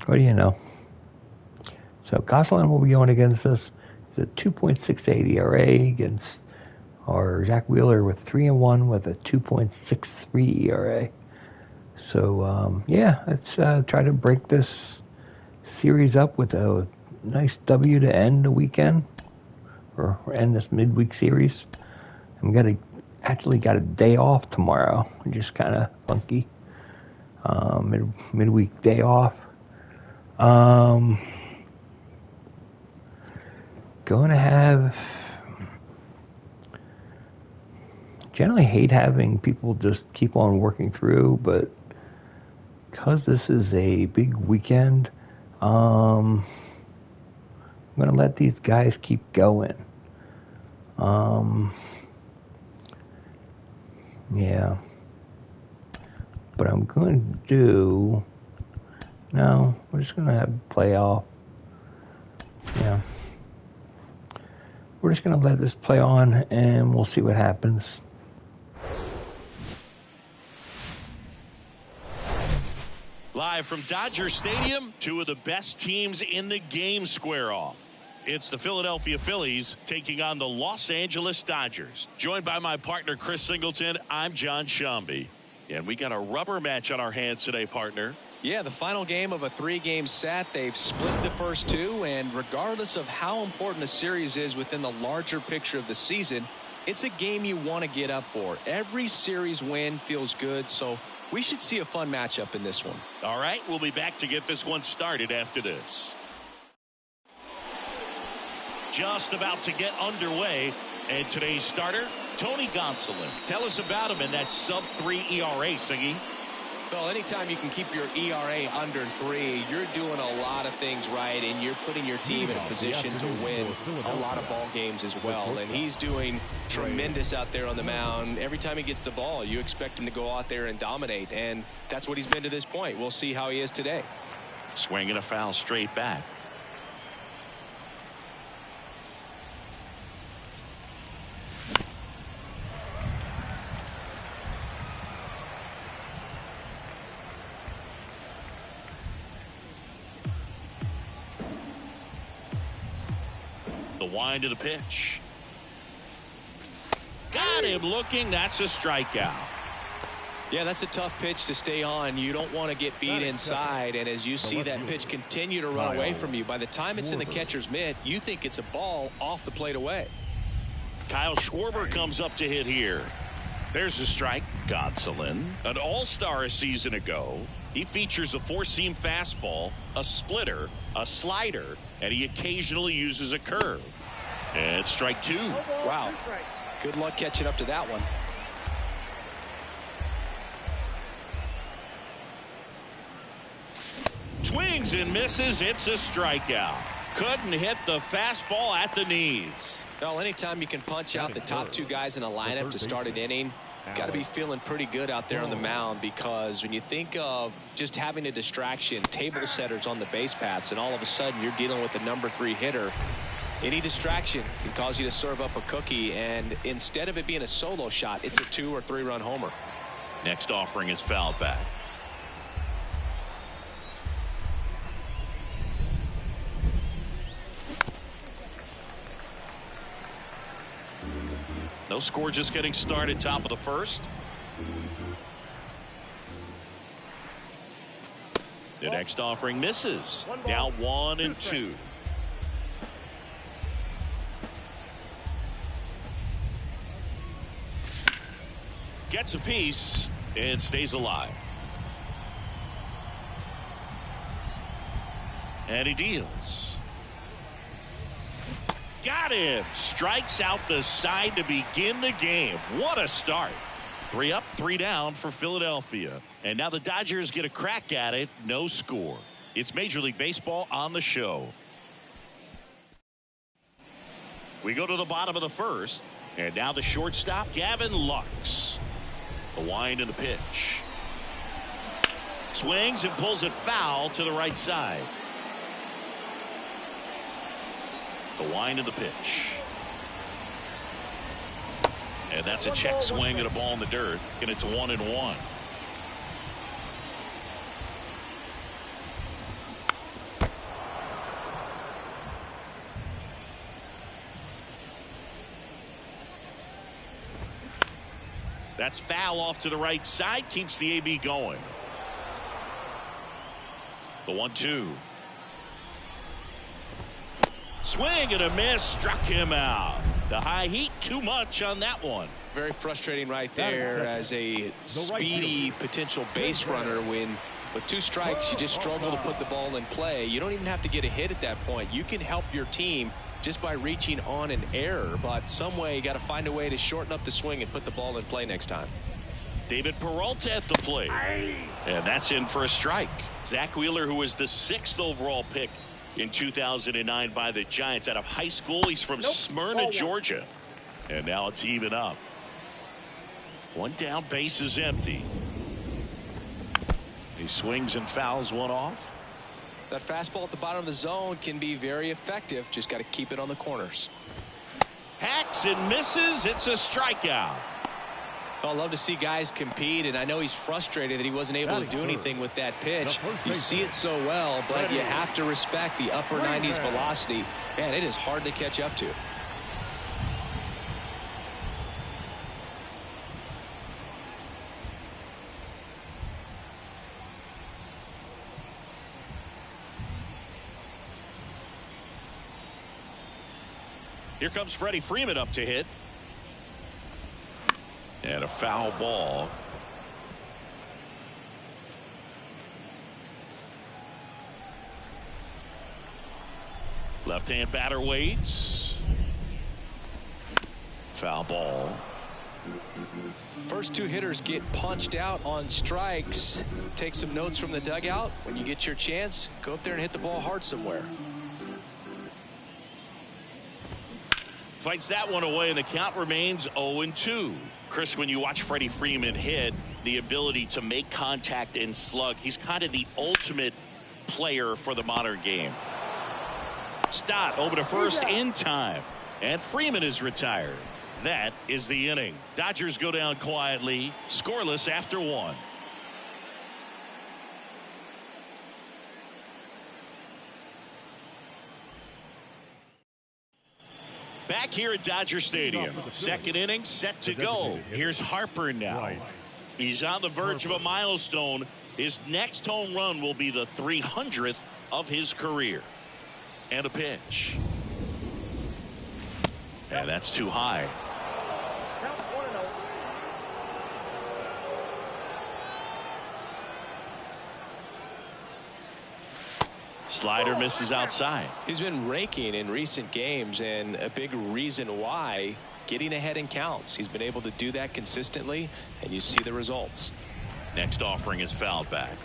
what do you know? So Gosselin will be going against us. He's a 2.68 ERA against our Zach Wheeler with 3-1 with a 2.63 ERA. So yeah, let's try to break this series up with a nice W to end the weekend or end this midweek series. I'm actually got a day off tomorrow, which is kind of funky. Midweek day off. Going to have. Generally hate having people just keep on working through, but because this is a big weekend, I'm going to let these guys keep going. Yeah. But I'm going to do... No, we're just going to have playoff. Yeah. We're just going to let this play on, and we'll see what happens. Live from Dodger Stadium, two of the best teams in the game square off. It's the Philadelphia Phillies taking on the Los Angeles Dodgers. Joined by my partner, Chris Singleton, I'm John Shambi. And we got a rubber match on our hands today, partner. Yeah, the final game of a 3-game set. They've split the first two, and regardless of how important a series is within the larger picture of the season, it's a game you want to get up for. Every series win feels good, so we should see a fun matchup in this one. All right, we'll be back to get this one started after this. Just about to get underway, and today's starter, Tony Gonsolin. Tell us about him in that sub-3 ERA, Singy. Well, anytime you can keep your ERA under 3, you're doing a lot of things right, and you're putting your team in a position to win a lot of ball games as well. And he's doing tremendous out there on the mound. Every time he gets the ball, you expect him to go out there and dominate, and that's what he's been to this point. We'll see how he is today. Swing and a foul straight back. The wind of the pitch. Got him looking. That's a strikeout. Yeah, that's a tough pitch to stay on. You don't want to get beat inside, and as you see that pitch continue to run away from you, by the time it's in the catcher's mitt, you think it's a ball off the plate away. Kyle Schwarber comes up to hit here. There's a strike. Gonsolin, an all-star a season ago. He features a four-seam fastball, a splitter, a slider, and he occasionally uses a curve. And strike two. Wow. Good luck catching up to that one. Swings and misses. It's a strikeout. Couldn't hit the fastball at the knees. Well, anytime you can punch out the top two guys in a lineup to start an inning, got to be feeling pretty good out there on the mound, because when you think of just having a distraction, table setters on the base paths, and all of a sudden you're dealing with the number 3 hitter, any distraction can cause you to serve up a cookie, and instead of it being a solo shot, it's a 2 or 3 run homer. Next offering is fouled back. No score, just getting started, top of the first. The next offering misses. Now 1-2. Gets a piece and stays alive. And he deals. Got him. Strikes out the side to begin the game. What a start. 3 up, 3 down for Philadelphia. And now the Dodgers get a crack at it. No score. It's Major League Baseball on the show. We go to the bottom of the first. And now the shortstop, Gavin Lux. The wind and the pitch. Swings and pulls it foul to the right side. The wind of the pitch. And that's a check swing and a ball in the dirt. And it's 1-1. That's foul off to the right side. Keeps the AB going. The 1-2. Swing and a miss. Struck him out. The high heat, too much on that one. Very frustrating right there as a speedy potential base runner. When with 2 strikes, you just struggle to put the ball in play. You don't even have to get a hit at that point. You can help your team just by reaching on an error. But some way, you got to find a way to shorten up the swing and put the ball in play next time. David Peralta at the plate. And that's in for a strike. Zach Wheeler, who was the 6th overall pick in 2009 by the Giants out of high school. He's from Smyrna, Georgia. And now it's even up. 1 down, base is empty. He swings and fouls one off. That fastball at the bottom of the zone can be very effective. Just got to keep it on the corners. Hacks and misses. It's a strikeout. Well, I love to see guys compete, and I know he's frustrated that he wasn't able to do anything with that pitch. You see it so well, but you have to respect the upper 90s velocity. Man, it is hard to catch up to. Here comes Freddie Freeman up to hit. And a foul ball. Left-hand batter waits. Foul ball. First 2 hitters get punched out on strikes. Take some notes from the dugout. When you get your chance, go up there and hit the ball hard somewhere. Fights that one away, and the count remains 0-2. Chris, when you watch Freddie Freeman hit, the ability to make contact and slug, he's kind of the ultimate player for the modern game. Stott over to first in time, and Freeman is retired. That is the inning. Dodgers go down quietly, scoreless after 1. Back here at Dodger Stadium. Second inning set to go. Here's Harper now. He's on the verge of a milestone. His next home run will be the 300th of his career. And a pitch. And that's too high. Slider misses outside. He's been raking in recent games, and a big reason why, getting ahead in counts. He's been able to do that consistently, and you see the results. Next offering is fouled back.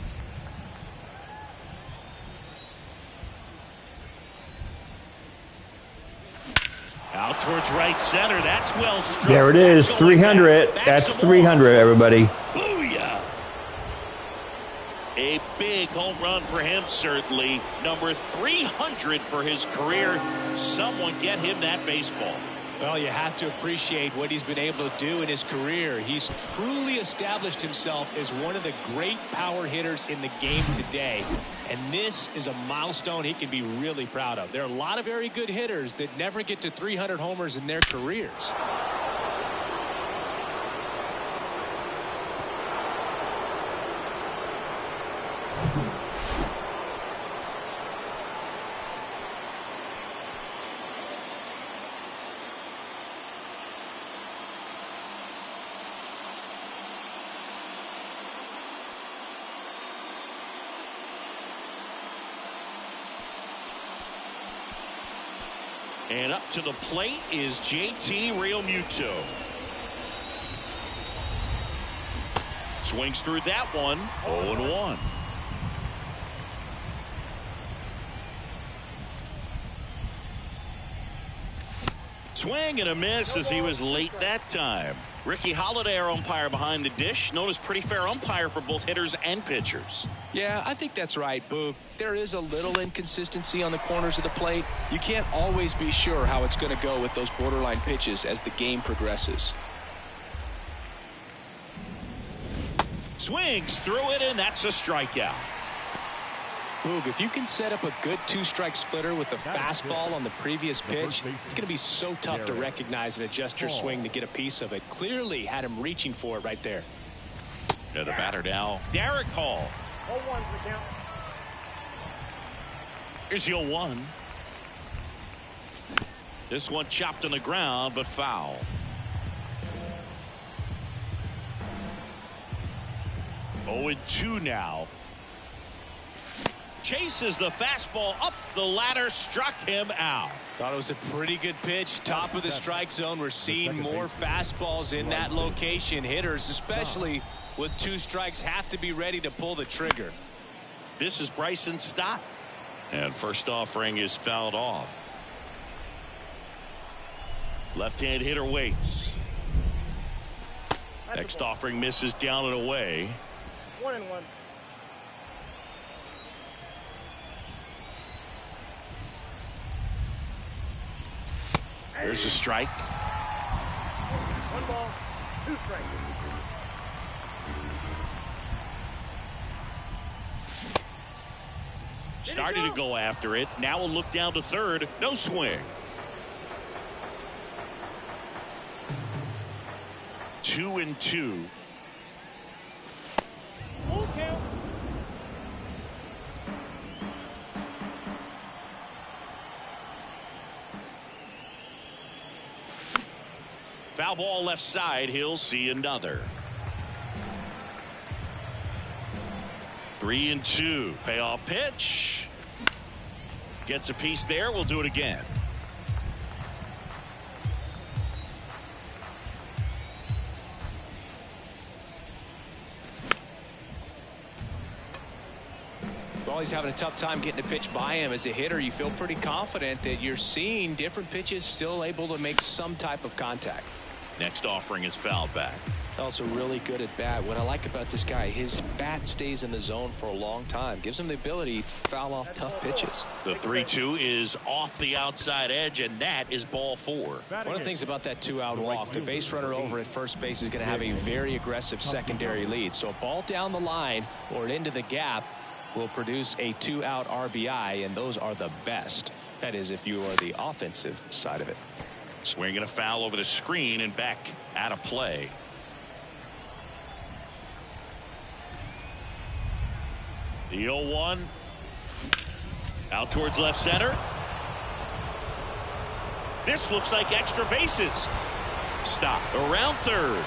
Out towards right center. That's well struck. There it is. 300. That's 300, everybody. Booyah. A big home run for him, certainly. Number 300 for his career. Someone get him that baseball. Well, you have to appreciate what he's been able to do in his career. He's truly established himself as one of the great power hitters in the game today. And this is a milestone he can be really proud of. There are a lot of very good hitters that never get to 300 homers in their careers. And up to the plate is JT Realmuto. Swings through that one. 0-1. Swing and a miss as he was late that time. Ricky Holiday, our umpire behind the dish, known as pretty fair umpire for both hitters and pitchers. Yeah, I think that's right, Boog. There is a little inconsistency on the corners of the plate. You can't always be sure how it's going to go with those borderline pitches as the game progresses. Swings through it, and that's a strikeout. Boog, if you can set up a good two-strike splitter with a fastball on the previous pitch, it's going to be so tough to recognize and adjust your swing to get a piece of it. Clearly had him reaching for it right there. And the batter now, Derek Hall. 0-1 for count. Here's the 0-1. This one chopped on the ground, but foul. 0-2 now. Chases the fastball up the ladder, struck him out. Thought it was a pretty good pitch. Top of the strike zone. We're seeing more fastballs in that location. Hitters, especially with 2 strikes, have to be ready to pull the trigger. This is Bryson Stott. And first offering is fouled off. Left-hand hitter waits. Next offering misses down and away. 1-1. There's a strike. 1 ball, 2 strikes. Starting to go after it. Now we'll look down to third. No swing. 2-2. Full count. Foul ball left side. He'll see another. 3-2. Payoff pitch. Gets a piece there. We'll do it again. Well, he's having a tough time getting a pitch by him. As a hitter, you feel pretty confident that you're seeing different pitches still able to make some type of contact. Next offering is fouled back. Also really good at bat. What I like about this guy, his bat stays in the zone for a long time. Gives him the ability to foul off tough pitches. The 3-2 is off the outside edge, and that is ball 4. One of the things about that 2-out walk, the base runner over at first base is going to have a very aggressive secondary lead. So a ball down the line or into the gap will produce a 2-out RBI, and those are the best. That is, if you are the offensive side of it. Swinging a foul over the screen and back out of play. The 0-1 out towards left center. This looks like extra bases. Stop around third.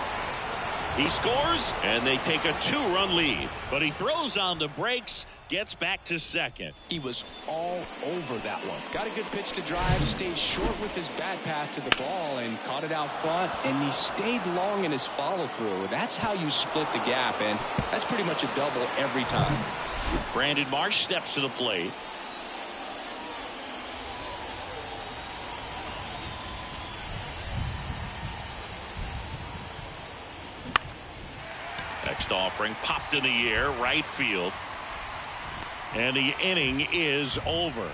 He scores, and they take a 2-run lead. But he throws on the brakes, gets back to second. He was all over that one. Got a good pitch to drive, stayed short with his bat path to the ball, and caught it out front. And he stayed long in his follow-through. That's how you split the gap, and that's pretty much a double every time. Brandon Marsh steps to the plate. Next offering popped in the air, right field. And the inning is over.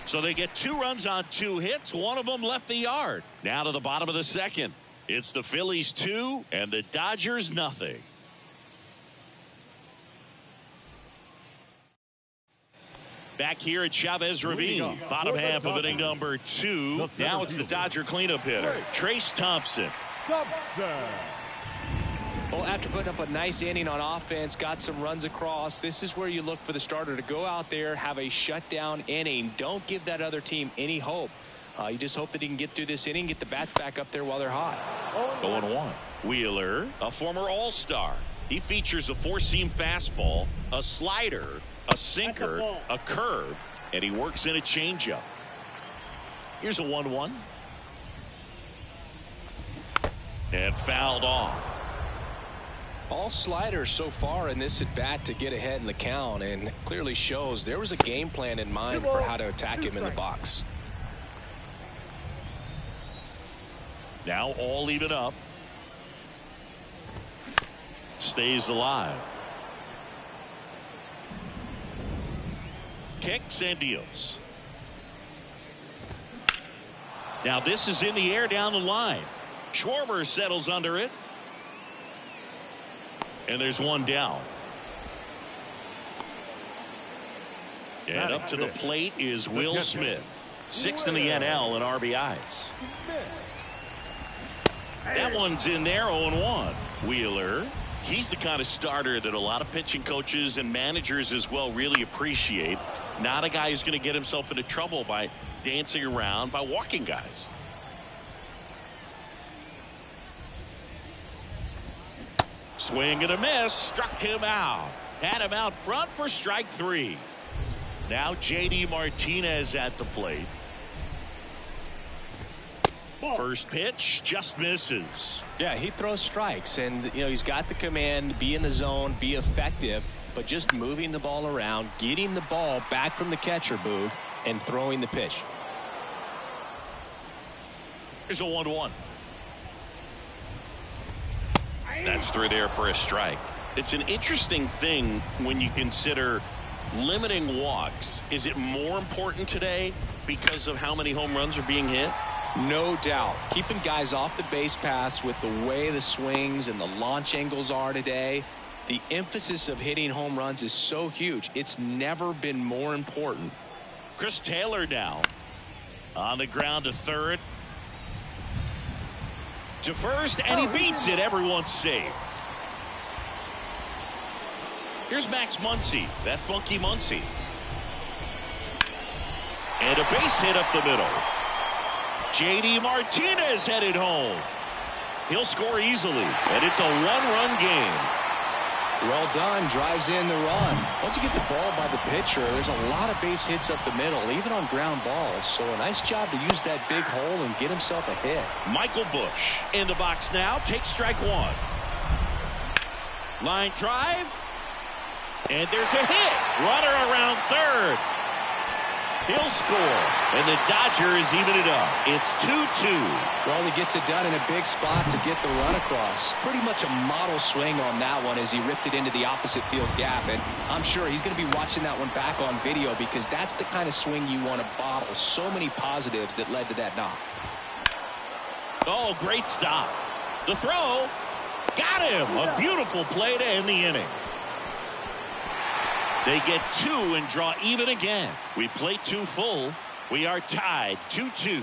So they get 2 runs on 2 hits. One of them left the yard. Now to the bottom of the second. It's the Phillies 2 and the Dodgers nothing. Back here at Chavez Ravine, bottom half of inning number 2. Now it's the Dodger cleanup hitter, Trace Thompson. Well, after putting up a nice inning on offense, got some runs across, this is where you look for the starter to go out there, have a shutdown inning. Don't give that other team any hope. You just hope that he can get through this inning, get the bats back up there while they're hot. 0-1. Wheeler, a former All-Star. He features a 4-seam fastball, a slider, a sinker, a curve, and he works in a changeup. Here's a 1-1. And fouled off. All sliders so far in this at bat to get ahead in the count, and clearly shows there was a game plan in mind for how to attack him in the box. Now all even up. Stays alive. Kicks and deals. Now this is in the air down the line. Schwarber settles under it. And there's one down. And up to the plate is Will Smith, 6th in the NL in RBIs. That one's in there, 0-1. Wheeler, he's the kind of starter that a lot of pitching coaches and managers as well really appreciate. Not a guy who's going to get himself into trouble by dancing around, by walking guys. Swing and a miss, struck him out. Had him out front for strike 3. Now JD Martinez at the plate. First pitch just misses. Yeah, he throws strikes, and he's got the command, be in the zone, be effective, but just moving the ball around, getting the ball back from the catcher, Boog, and throwing the pitch. Here's a 1-1. That's through there for a strike. It's an interesting thing when you consider limiting walks. Is it more important today because of how many home runs are being hit? No doubt. Keeping guys off the base paths with the way the swings and the launch angles are today, the emphasis of hitting home runs is so huge. It's never been more important. Chris Taylor now on the ground to third. To first, and he beats it. Everyone's safe. Here's Max Muncy, that funky Muncy. And a base hit up the middle. JD Martinez headed home. He'll score easily, and it's a one-run game. Well done, drives in the run. Once you get the ball by the pitcher, there's a lot of base hits up the middle, even on ground balls. So a nice job to use that big hole and get himself a hit. Michael Busch in the box now, takes strike 1. Line drive, and there's a hit. Runner around third. He'll score, and the Dodgers even it up. It's 2-2. Well, he gets it done in a big spot to get the run across. Pretty much a model swing on that one as he ripped it into the opposite field gap. And I'm sure he's going to be watching that one back on video because that's the kind of swing you want to bottle. So many positives that led to that knock. Oh, great stop. The throw. Got him. A beautiful play to end the inning. They get 2 and draw even again. We play 2 full. We are tied 2-2.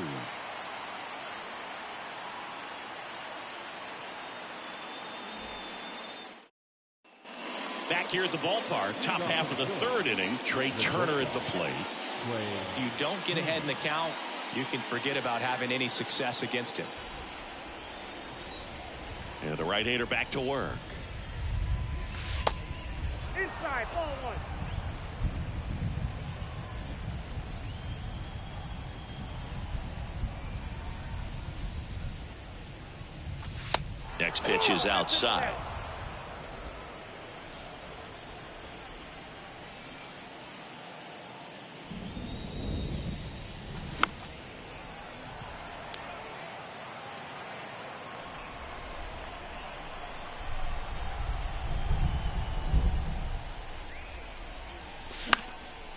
Back here at the ballpark, top half of the 3rd inning. Trey Turner at the plate. If you don't get ahead in the count, you can forget about having any success against him. And the right-hander back to work. Inside, ball 1. Next pitch is outside.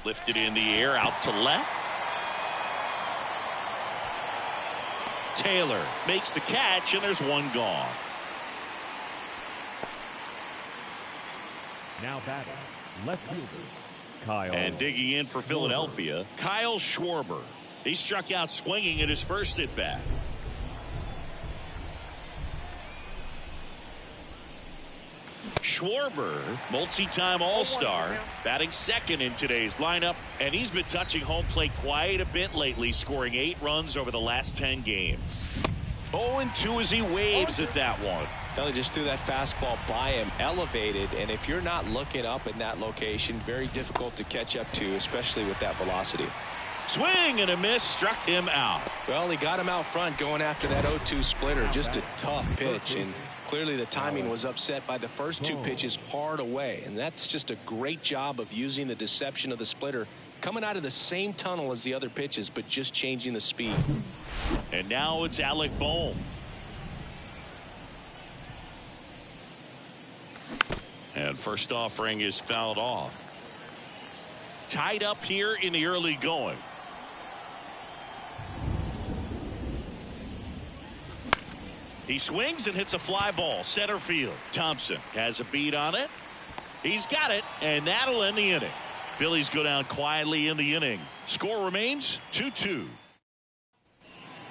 Lifted in the air, out to left. Taylor makes the catch, and there's one gone. Now batting, left fielder, Kyle. And digging in for Philadelphia, Kyle Schwarber. He struck out swinging at his first at bat. Schwarber, multi-time All-Star, batting second in today's lineup, and he's been touching home plate quite a bit lately, scoring 8 runs over the last 10 games. 0-2 as he waves at that one. Well, he just threw that fastball by him, elevated, and if you're not looking up in that location, very difficult to catch up to, especially with that velocity. Swing and a miss, struck him out. Well, he got him out front going after that 0-2 splitter. Just a tough pitch, and clearly the timing was upset by the first 2 pitches hard away, and that's just a great job of using the deception of the splitter, coming out of the same tunnel as the other pitches, but just changing the speed. And now it's Alec Bohm. And first offering is fouled off. Tied up here in the early going. He swings and hits a fly ball center field. Thompson has a beat on it. He's got it, and that'll end the inning. Phillies go down quietly in the inning. Score remains 2-2.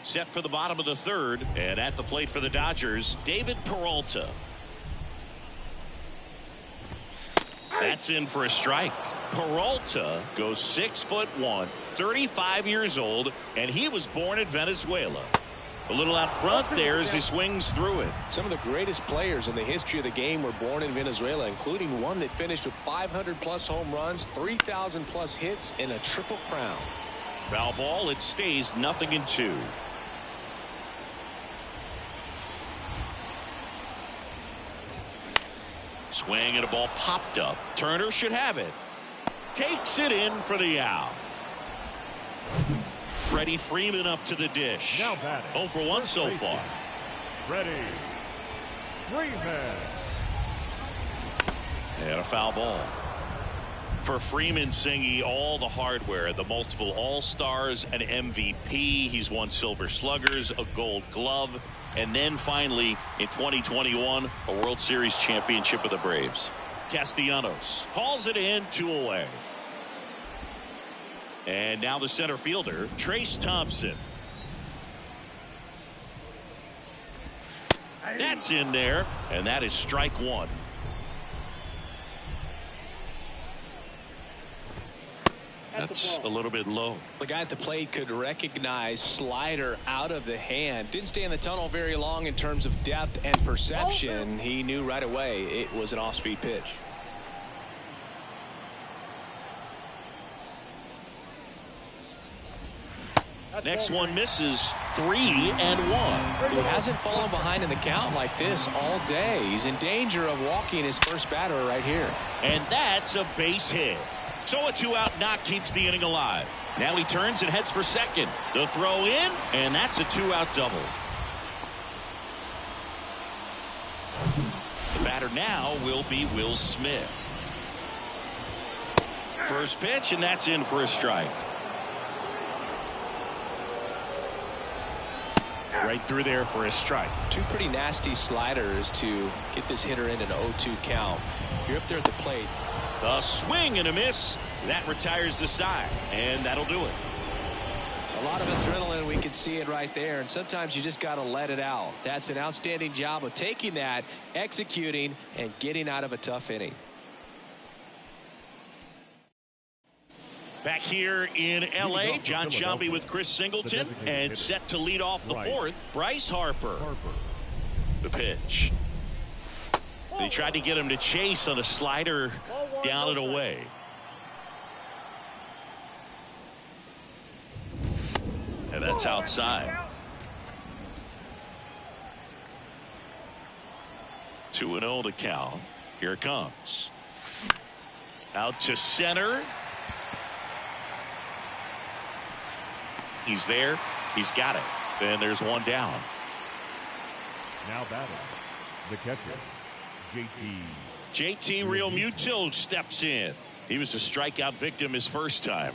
Set for the bottom of the third, and at the plate for the Dodgers, David Peralta. That's in for a strike. Peralta goes 6'1", 35 years old, and he was born in Venezuela. A little out front there as he swings through it. Some of the greatest players in the history of the game were born in Venezuela, including one that finished with 500+ home runs, 3,000+ hits, and a triple crown. Foul ball. It stays 0-2. Swing and a ball popped up. Turner should have it. Takes it in for the out. Freddie Freeman up to the dish. Now batting. 0 for 1 so far. Freddie Freeman. And a foul ball. For Freeman, Singy, all the hardware, the multiple All-Stars, an MVP. He's won Silver Sluggers, a Gold Glove, and then finally in 2021 a World Series championship with the Braves. Castellanos hauls it in, 2 away. And now the center fielder, Trace Thompson. That's in there, and that is strike 1. That's a little bit low. The guy at the plate could recognize slider out of the hand. Didn't stay in the tunnel very long in terms of depth and perception. He knew right away it was an off-speed pitch. Next one misses. 3-1. He hasn't fallen behind in the count like this all day. He's in danger of walking his first batter right here. And that's a base hit. So a 2-out knock keeps the inning alive. Now he turns and heads for second. The throw in, and that's a 2-out double. The batter now will be Will Smith. First pitch, and that's in for a strike. Right through there for a strike. 2 pretty nasty sliders to get this hitter in an 0-2 count. You're up there at the plate. A swing and a miss. That retires the side, and that'll do it. A lot of adrenaline, we can see it right there, and sometimes you just got to let it out. That's an outstanding job of taking that, executing, and getting out of a tough inning. Back here in L.A., John Shelby with Chris Singleton, and set to lead off the fourth, Bryce Harper. The pitch. They tried to get him to chase on a slider down and away. And that's outside. 2-0 to count. Here it comes. Out to center. He's there. He's got it. And there's one down. Now batting, the catcher, JT Realmuto steps in. He was a strikeout victim his first time.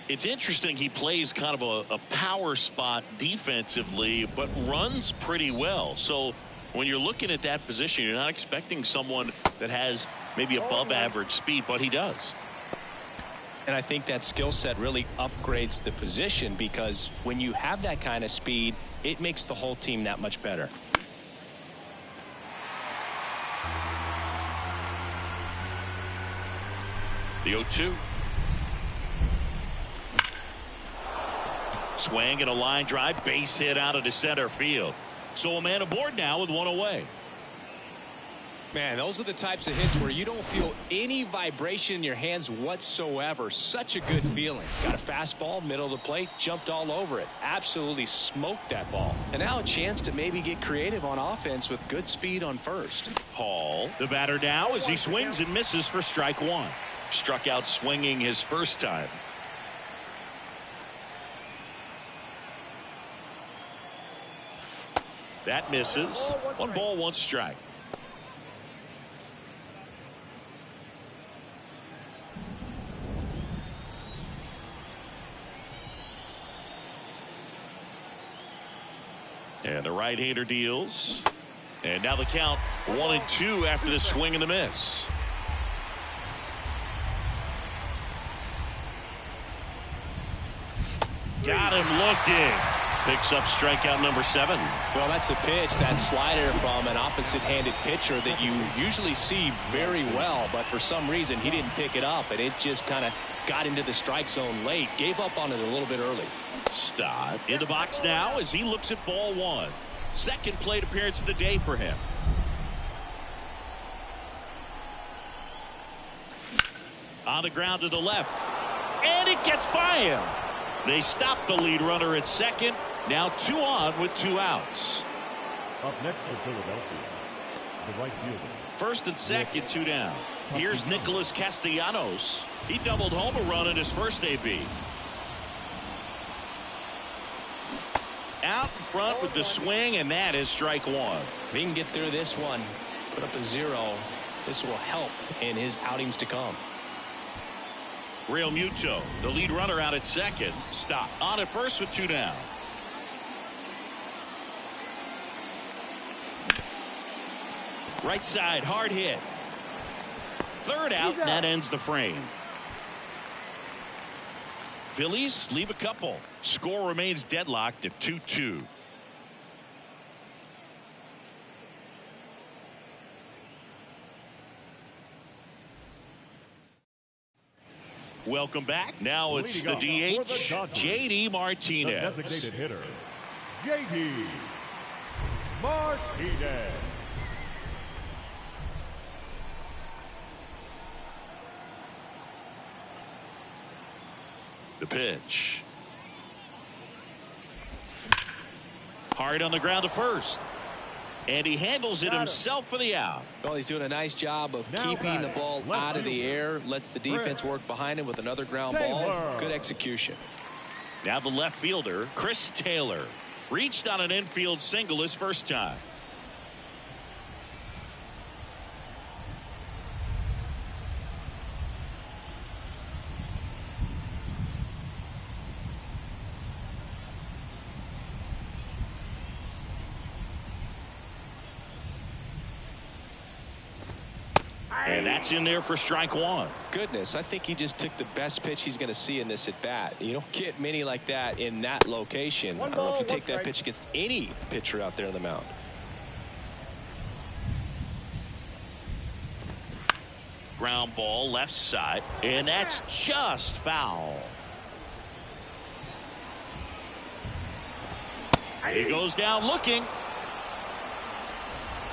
It's interesting, he plays kind of a power spot defensively, but runs pretty well. So when you're looking at that position, you're not expecting someone that has maybe above average speed, but he does. And I think that skill set really upgrades the position, because when you have that kind of speed, it makes the whole team that much better. The 0-2. Swing and a line drive, base hit out of the center field. So a man aboard now with 1 away. Man, those are the types of hits where you don't feel any vibration in your hands whatsoever. Such a good feeling. Got a fastball, middle of the plate, jumped all over it. Absolutely smoked that ball. And now a chance to maybe get creative on offense with good speed on first. Hall, the batter now, as he swings and misses for strike 1. Struck out swinging his first time. That misses. 1 ball, 1 strike. And the right-hander deals. And now the count 1-2 after the swing and the miss. Got him looking. Picks up strikeout number 7. Well, that's a pitch, that slider from an opposite-handed pitcher that you usually see very well, but for some reason he didn't pick it up, and it just kind of got into the strike zone late. Gave up on it a little bit early. Stott in the box now as he looks at ball 1. Second plate appearance of the day for him. On the ground to the left, and it gets by him. They stop the lead runner at second. Now 2 on with 2 outs. Up next for Philadelphia, the right fielder. First and second, 2 down. Here's Nicholas Castellanos. He doubled home a run in his first AB. Out in front with the swing, and that is strike 1. If he can get through this one, put up a 0, this will help in his outings to come. Real Muto, the lead runner out at second. Stop on at first with 2 down. Right side, hard hit. Third out, and that ends the frame. Phillies leave a couple. Score remains deadlocked at 2-2. Welcome back. Now it's the DH, J.D. Martinez. The designated hitter, J.D. Martinez. The pitch. Hard on the ground to first. And he handles it himself for the out. Well, he's doing a nice job of keeping the ball out of the air. Lets the defense work behind him with another ground ball. Good execution. Now the left fielder, Chris Taylor. Reached on an infield single his first time. And that's in there for strike 1. Goodness, I think he just took the best pitch he's going to see in this at bat. You don't get many like that in that location. I don't know if you take that pitch against any pitcher out there on the mound. Ground ball left side, and that's just foul. He goes down looking.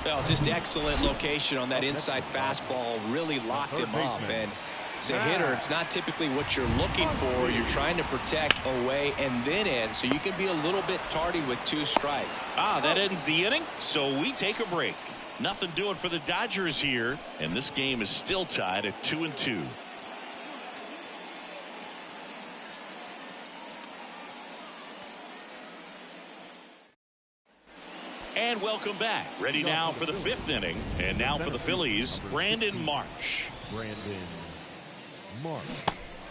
Well, just excellent location on that inside fastball. Really locked him up. And as a hitter, it's not typically what you're looking for. You're trying to protect away and then in, so you can be a little bit tardy with 2 strikes. That ends the inning, so we take a break. Nothing doing for the Dodgers here, and this game is still tied at 2-2. And welcome back. Ready now for the 5th inning. And now for the Phillies, Brandon Marsh.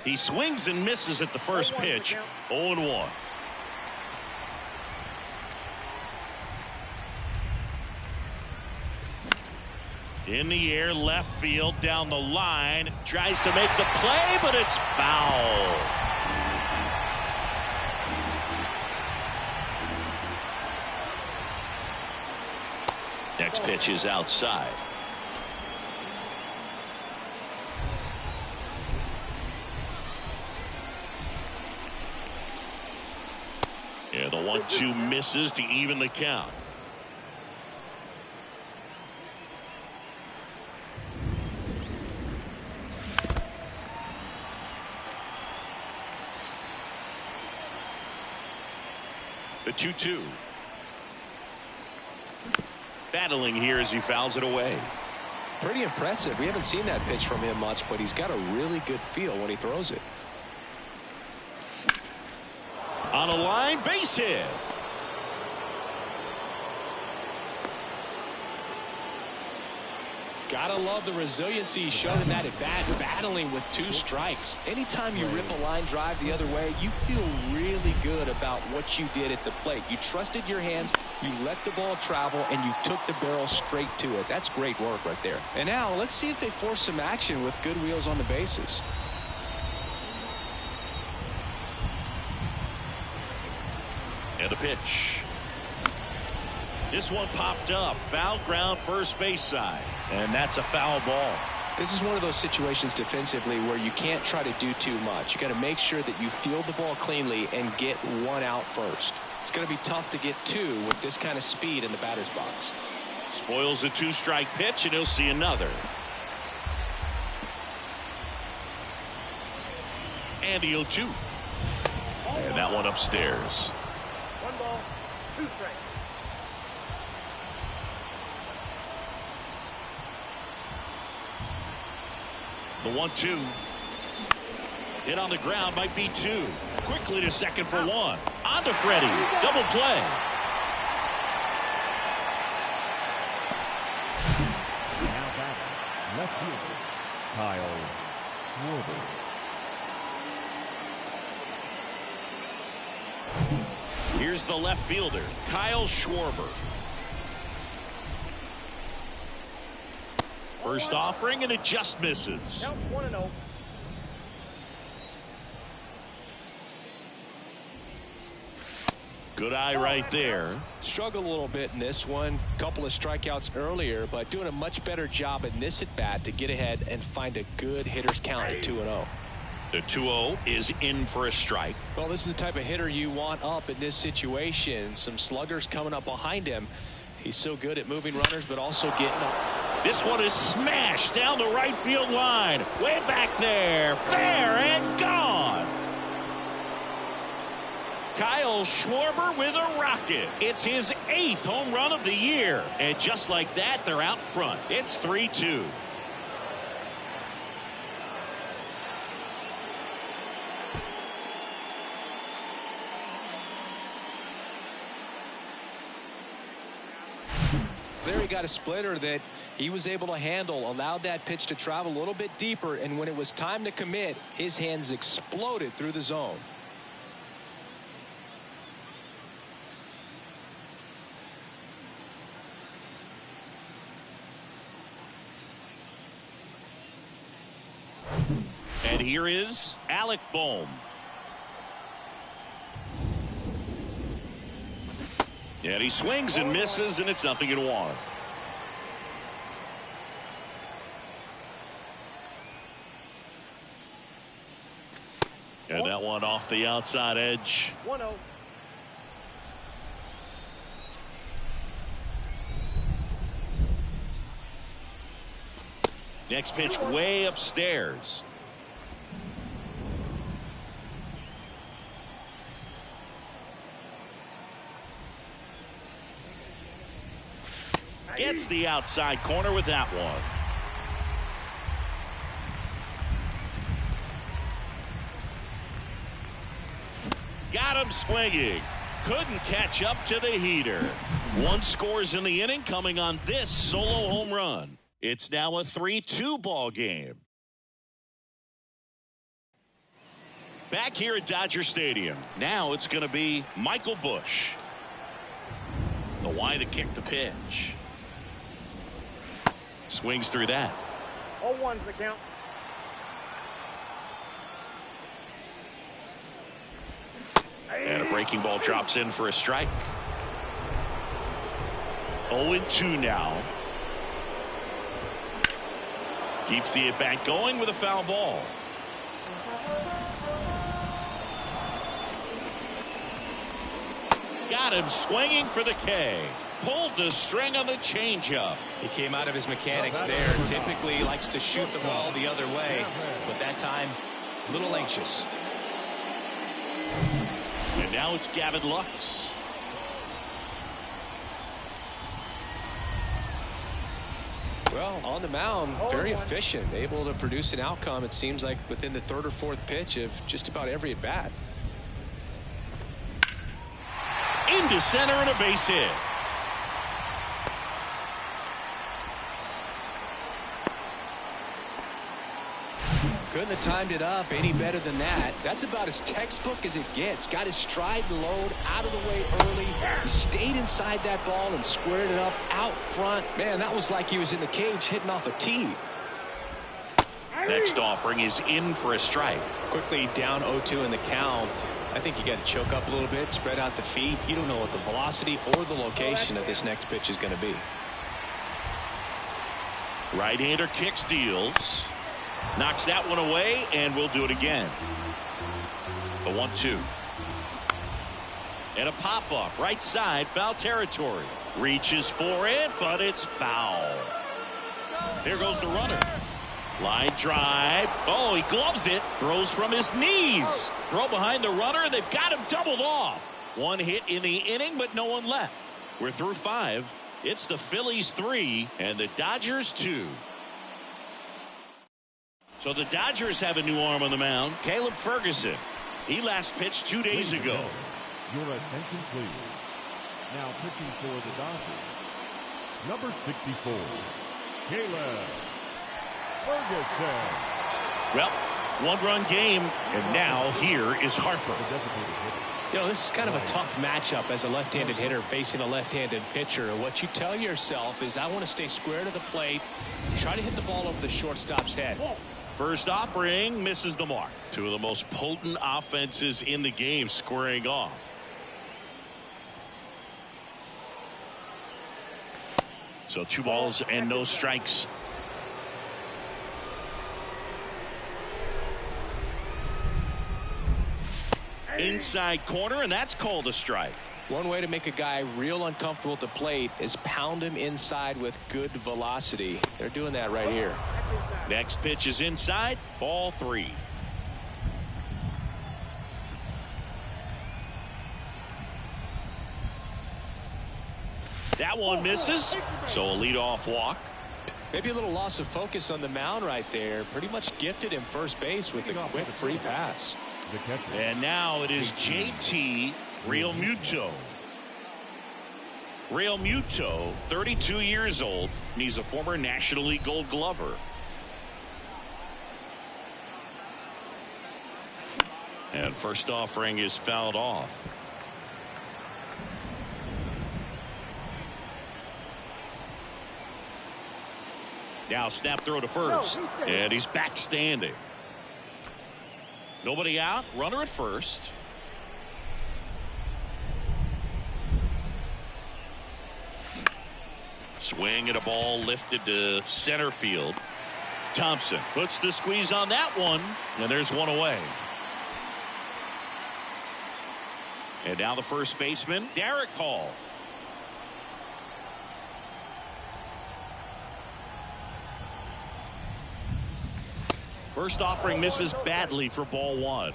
He swings and misses at the first pitch. 0-1. In the air, left field, down the line. Tries to make the play, but it's foul. Next pitch is outside. Yeah, the 1-2 misses to even the count. The 2-2. Battling here as he fouls it away. Pretty impressive. We haven't seen that pitch from him much, but he's got a really good feel when he throws it. On a line, base hit. Gotta love the resiliency he showed in that at bat, battling with 2 strikes. Anytime you rip a line drive the other way, you feel really good about what you did at the plate. You trusted your hands, you let the ball travel, and you took the barrel straight to it. That's great work right there. And now let's see if they force some action with good wheels on the bases. And the pitch. This one popped up. Foul ground first base side. And that's a foul ball. This is one of those situations defensively where you can't try to do too much. You got to make sure that you field the ball cleanly and get one out first. It's going to be tough to get two with this kind of speed in the batter's box. Spoils a 2-strike pitch, and he'll see another. And the 0-2. And that one upstairs. 1 ball, 2 strikes. The 1-2. Hit on the ground, might be 2. Quickly to second for 1. On to Freddie. Double play. Now batting, left fielder, Kyle Schwarber. Here's the left fielder, Kyle Schwarber. First offering, and it just misses. Count 1-0. Good eye right there. Struggled a little bit in this one. Couple of strikeouts earlier, but doing a much better job in this at bat to get ahead and find a good hitter's count at 2-0. The 2-0 is in for a strike. Well, this is the type of hitter you want up in this situation. Some sluggers coming up behind him. He's so good at moving runners, but also getting up. This one is smashed down the right field line. Way back there. Fair and gone. Kyle Schwarber with a rocket. It's his 8th home run of the year. And just like that, they're out front. It's 3-2. There he got a splitter that he was able to handle, allowed that pitch to travel a little bit deeper, and when it was time to commit, his hands exploded through the zone. And here is Alec Bohm. And he swings and misses, and it's 0-1. And that one off the outside edge. 1-0. Next pitch way upstairs. Gets the outside corner with that one. Got him swinging. Couldn't catch up to the heater. 1 scores in the inning coming on this solo home run. It's now a 3-2 ball game. Back here at Dodger Stadium. Now it's going to be Michael Busch. The Y to kick the pitch. Swings through that. 0-1's the count. And a breaking ball drops in for a strike. 0-2 now. Keeps the at-bat going with a foul ball. Got him swinging for the K. Pulled the string on the changeup. He came out of his mechanics there. Typically likes to shoot the ball the other way, but that time a little anxious. And now it's Gavin Lux. Well, on the mound, very efficient, able to produce an outcome, it seems like, within the 3rd or 4th pitch of just about every at bat. Into center and a base hit. Couldn't have timed it up any better than that. That's about as textbook as it gets. Got his stride and load out of the way early. Stayed inside that ball and squared it up out front. Man, that was like he was in the cage hitting off a tee. Next offering is in for a strike. Quickly down 0-2 in the count. I think you got to choke up a little bit, spread out the feet. You don't know what the velocity or the location of this next pitch is going to be. Right-hander kicks, deals. Knocks that one away, and we'll do it again. The 1-2. And a pop-up, right side, foul territory. Reaches for it, but it's foul. Here goes the runner. Line drive. Oh, he gloves it. Throws from his knees. Throw behind the runner. They've got him doubled off. One hit in the inning, but no one left. We're through 5. It's the Phillies 3 and the Dodgers 2. So the Dodgers have a new arm on the mound. Caleb Ferguson. He last pitched 2 days ago. Your attention, please. Now pitching for the Dodgers, number 64, Caleb Ferguson. Well, one-run game, and now here is Harper. You know, this is kind of a tough matchup as a left-handed hitter facing a left-handed pitcher. And what you tell yourself is, I want to stay square to the plate, try to hit the ball over the shortstop's head. First offering misses the mark. Two of the most potent offenses in the game squaring off. So 2 balls and no strikes. Inside corner, and that's called a strike. One way to make a guy real uncomfortable at the plate is pound him inside with good velocity. They're doing that right here. Next pitch is inside, ball 3. That one misses, so a leadoff walk. Maybe a little loss of focus on the mound right there. Pretty much gifted him first base with a quick free pass. And now it is JT Realmuto. Realmuto, 32 years old, and he's a former National League Gold Glover. And first offering is fouled off. Now snap throw to first, and he's back standing. Nobody out, runner at first. Swing and a ball lifted to center field. Thompson puts the squeeze on that one, and there's one away. And now the first baseman, Derek Hall. First offering misses badly for ball 1.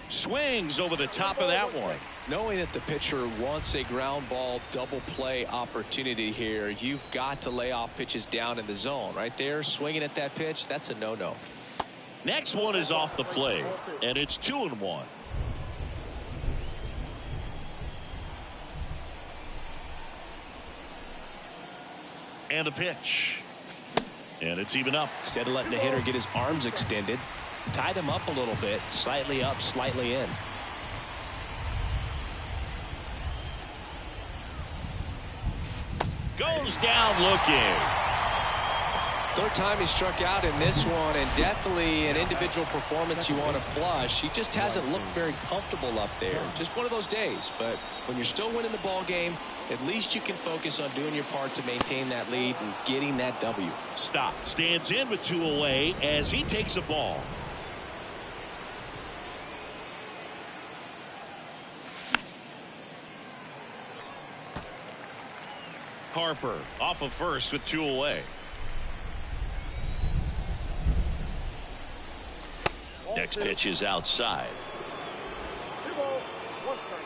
Swings over the top of that one. Knowing that the pitcher wants a ground ball double play opportunity here, you've got to lay off pitches down in the zone. Right there, swinging at that pitch, that's a no-no. Next one is off the plate, and it's 2-1. And the pitch. And it's even up. Instead of letting the hitter get his arms extended, tied him up a little bit, slightly up, slightly in. Goes down looking. Third time he struck out in this one, and definitely an individual performance you want to flush. He just hasn't looked very comfortable up there. Just one of those days. But when you're still winning the ball game, at least you can focus on doing your part to maintain that lead and getting that W. Stop. Stands in with 2 away as he takes a ball. Harper off of first with 2 away. Next pitch is outside. 2 balls, 1 strike.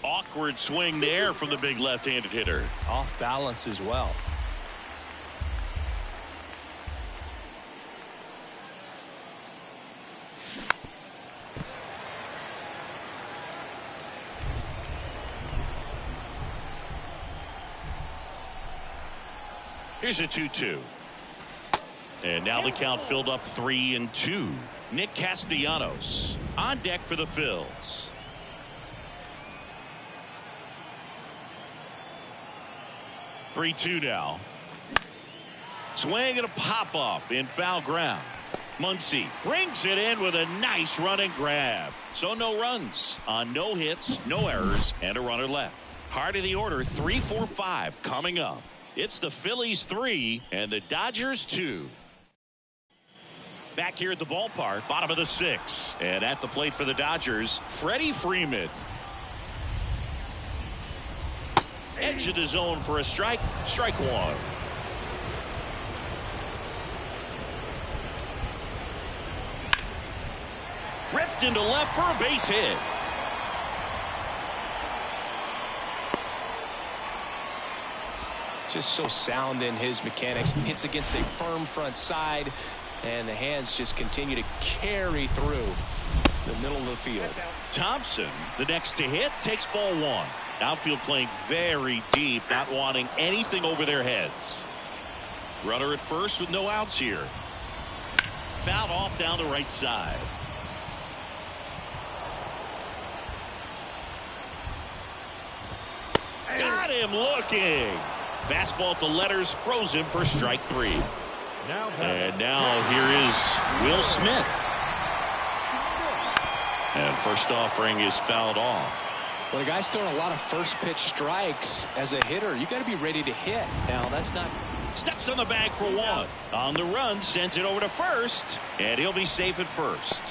Awkward swing there from the big left-handed hitter. Off balance as well. Here's a 2-2. And now the count filled up 3-2. Nick Castellanos on deck for the Phils. Three-two now. Swing and a pop-up in foul ground. Muncy brings it in with a nice run and grab. So no runs on no hits, no errors, and a runner left. Heart of the order, 3, 4, 5 coming up. It's the Phillies 3 and the Dodgers 2. Back here at the ballpark, bottom of the 6th. And at the plate for the Dodgers, Freddie Freeman. Edge of the zone for a strike. Strike one. Ripped into left for a base hit. Just so sound in his mechanics. Hits against a firm front side, and the hands just continue to carry through the middle of the field. Thompson, the next to hit, takes ball one. Outfield playing very deep, not wanting anything over their heads. Runner at first with no outs here. Fouled off down the right side. Got him looking. Fastball at the letters, froze him for strike 3. And now here is Will Smith. And first offering is fouled off. When a guy's throwing a lot of first pitch strikes as a hitter, you got to be ready to hit. Now that's not. Steps on the bag for one. On the run, sends it over to first, and he'll be safe at first.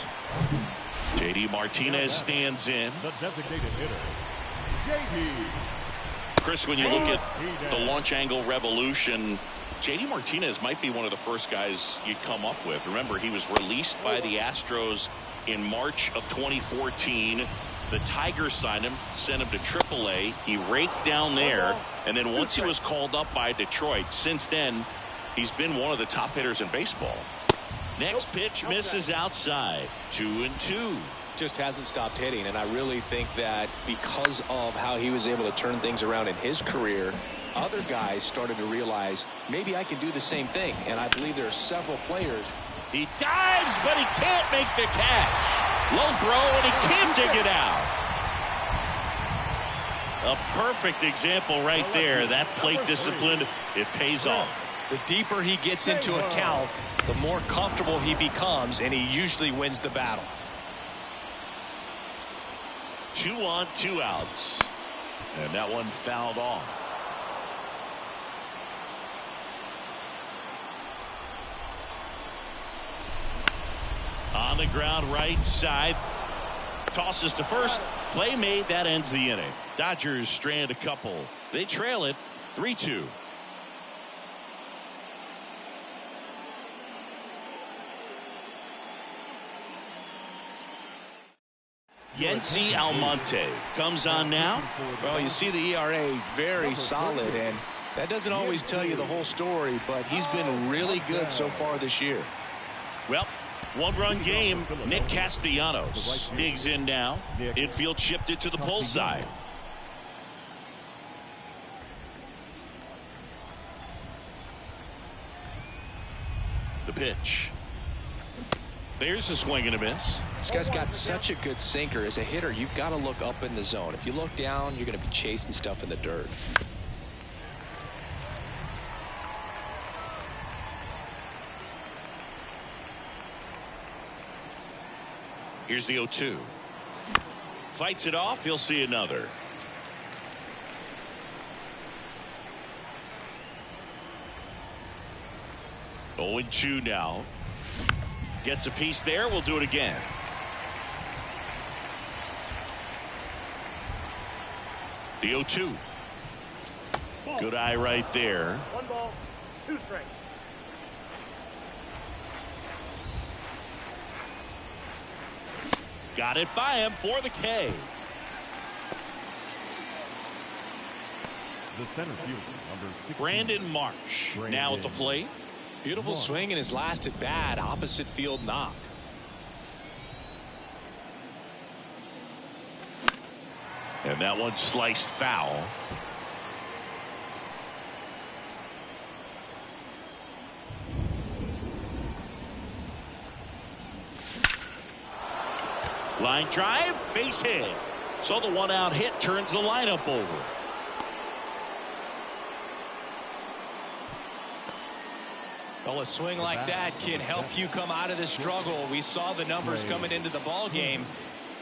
JD Martinez stands in. The designated hitter, JD. Chris, when you look at the launch angle revolution, JD Martinez might be one of the first guys you'd come up with. Remember, he was released by the Astros in March of 2014. The Tigers signed him, sent him to AAA. He raked down there, and then once he was called up by Detroit, since then, he's been one of the top hitters in baseball. Next pitch misses outside. 2-2. Just hasn't stopped hitting, and I really think that because of how he was able to turn things around in his career, other guys started to realize maybe I can do the same thing, and I believe there are several players. He dives, but he can't make the catch. Low throw, and he can't dig it out. A perfect example right there. That plate discipline, it pays off. The deeper he gets into a count, the more comfortable he becomes, and he usually wins the battle. 2 on, 2 outs. And that one fouled off. On the ground right side. Tosses to first. Play made. That ends the inning. Dodgers strand a couple. They trail it 3-2. Yency Almonte comes on now. Well, you see the ERA very solid, and that doesn't always tell you the whole story, but he's been really good so far this year. Well, one-run game. Nick Castellanos digs in now. Infield shifted to the pull side. The pitch. There's a swing and a miss. This guy's got such a good sinker. As a hitter, you've got to look up in the zone. If you look down, you're going to be chasing stuff in the dirt. Here's the 0-2. Fights it off. He'll see another. Oh, 0-2 now. Gets a piece there. We'll do it again. The 0-2. Good eye right there. 1 ball, 2 strikes. Got it by him for the K. The center fielder, number 16. Brandon Marsh now at the plate. Beautiful swing in his last at bat. Opposite field knock. And that one sliced foul. Line drive, base hit. So the one-out hit turns the lineup over. Well, a swing like that can help you come out of the struggle. We saw the numbers coming into the ball game,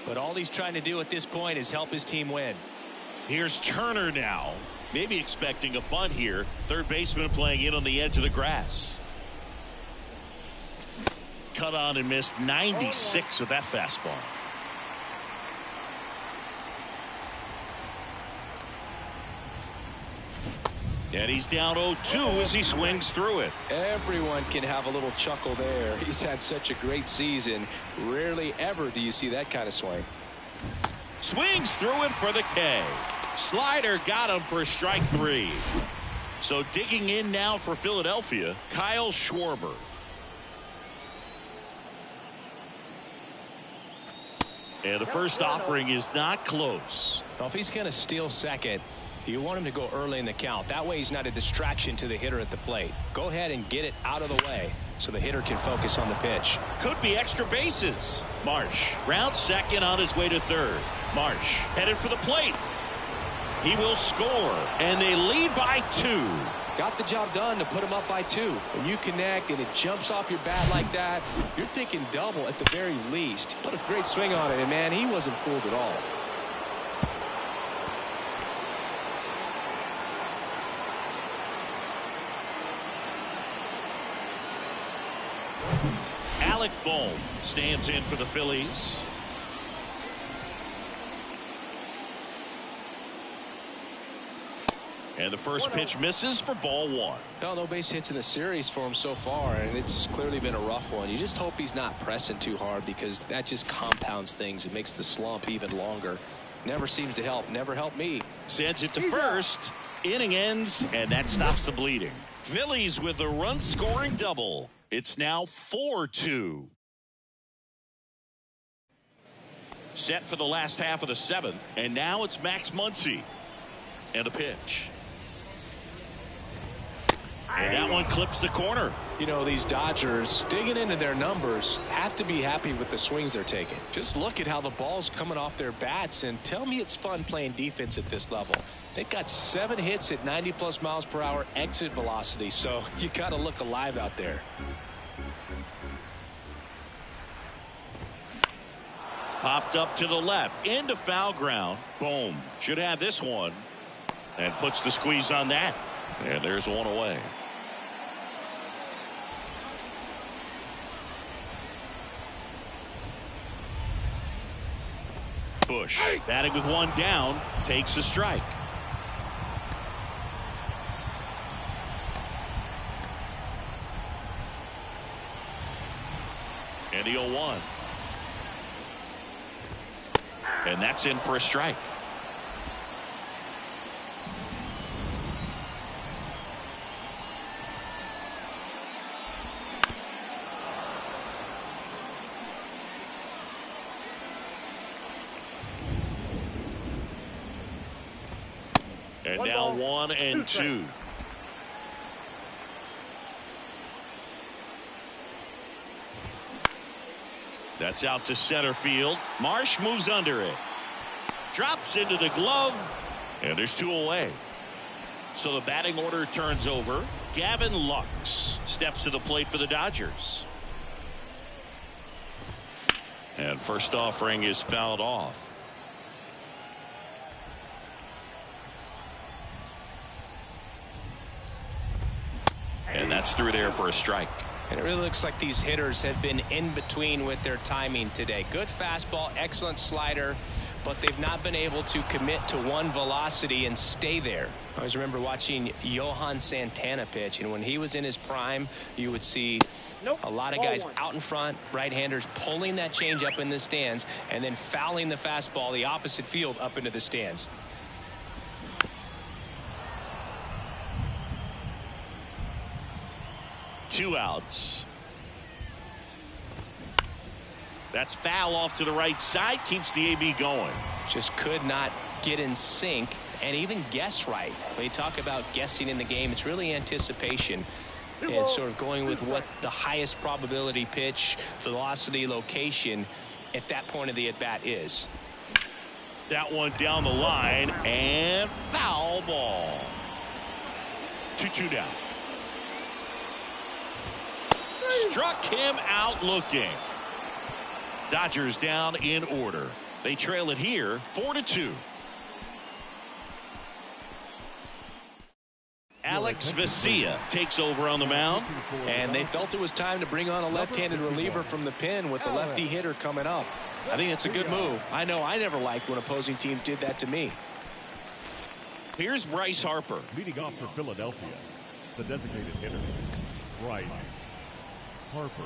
but all he's trying to do at this point is help his team win. Here's Turner now. Maybe expecting a bunt here. Third baseman playing in on the edge of the grass. Cut on and missed 96 with that fastball. And he's down 0-2 as he swings through it. Everyone can have a little chuckle there. He's had such a great season. Rarely ever do you see that kind of swing. Swings through it for the K. Slider got him for strike 3. So digging in now for Philadelphia, Kyle Schwarber. And the first offering is not close. Well, if he's going to steal second, you want him to go early in the count. That way he's not a distraction to the hitter at the plate. Go ahead and get it out of the way so the hitter can focus on the pitch. Could be extra bases. Marsh rounds second on his way to third. Marsh headed for the plate. He will score, and they lead by 2. Got the job done to put him up by 2. When you connect and it jumps off your bat like that, you're thinking double at the very least. Put a great swing on it, and man, he wasn't fooled at all. Alec Bohm stands in for the Phillies. And the first pitch misses for ball 1. Well, no base hits in the series for him so far, and it's clearly been a rough one. You just hope he's not pressing too hard, because that just compounds things. It makes the slump even longer. Never seems to help. Never helped me. Sends it to first. Inning ends, and that stops the bleeding. Phillies with a run-scoring double. It's now 4-2. Set for the last half of the 7th, and now it's Max Muncy. And a pitch. And that one clips the corner. You know, these Dodgers, digging into their numbers, have to be happy with the swings they're taking. Just look at how the ball's coming off their bats, and tell me it's fun playing defense at this level. They've got 7 hits at 90+ miles per hour exit velocity, so you got to look alive out there. Popped up to the left, into foul ground. Boom. Should have this one. And puts the squeeze on that. And there's one away. Bush batting with one down, takes a strike. And the 0-1. And that's in for a strike. And now 1-2. That's out to center field. Marsh moves under it. Drops into the glove. And there's 2 away. So the batting order turns over. Gavin Lux steps to the plate for the Dodgers. And first offering is fouled off. And that's through there for a strike. And it really looks like these hitters have been in between with their timing today. Good fastball, excellent slider, but they've not been able to commit to one velocity and stay there. I always remember watching Johan Santana pitch, and when he was in his prime, you would see a lot of guys out in front, right-handers pulling that change up in the stands and then fouling the fastball the opposite field up into the stands. Two outs. That's foul off to the right side. Keeps the AB going. Just could not get in sync and even guess right. When you talk about guessing in the game, it's really anticipation and sort of going with what the highest probability pitch, velocity, location. at that point of the at-bat is. That one down the line, and foul ball. 2-2 down. Struck him out looking. Dodgers down in order. They trail it here 4-2. Alex Vesia takes over on the mound. And they felt it was time to bring on a left-handed reliever from the pen with the lefty hitter coming up. I think it's a good move. I know I never liked when opposing teams did that to me. Here's Bryce Harper. Leading off for Philadelphia, the designated hitter, Bryce Harper.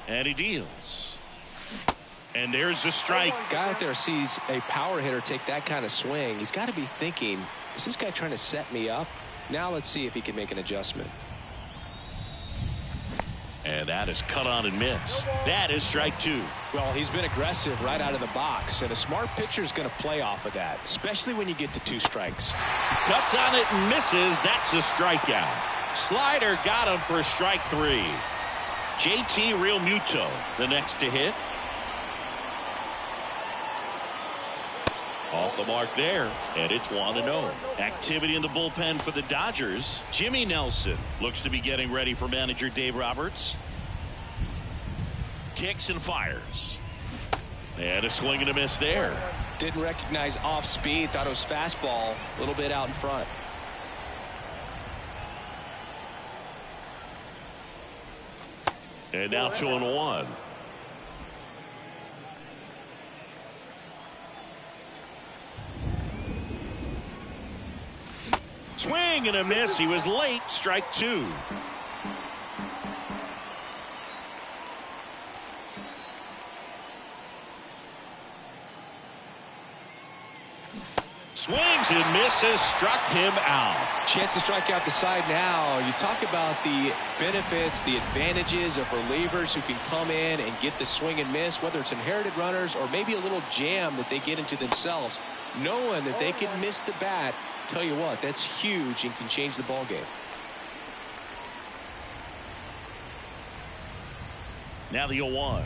And he deals. And there's the strike. Guy out there sees a power hitter take that kind of swing. He's got to be thinking, is this guy trying to set me up? Now let's see if he can make an adjustment. And that is cut on and missed. That is strike 2. Well, he's been aggressive right out of the box, and a smart pitcher is going to play off of that, especially when you get to 2 strikes. Cuts on it and misses. That's a strikeout. Slider got him for strike 3. JT Realmuto, the next to hit. Off the mark there, and it's 1-0. Activity in the bullpen for the Dodgers. Jimmy Nelson looks to be getting ready for manager Dave Roberts. Kicks and fires. And a swing and a miss there. Didn't recognize off speed, thought it was fastball, a little bit out in front. And now 2-1. Swing and a miss. He was late. Strike 2. Swings and misses. Struck him out. Chance to strike out the side now. You talk about the benefits, the advantages of relievers who can come in and get the swing and miss, whether it's inherited runners or maybe a little jam that they get into themselves. Knowing that they can miss the bat, tell you what, that's huge and can change the ball game. Now the 0-1.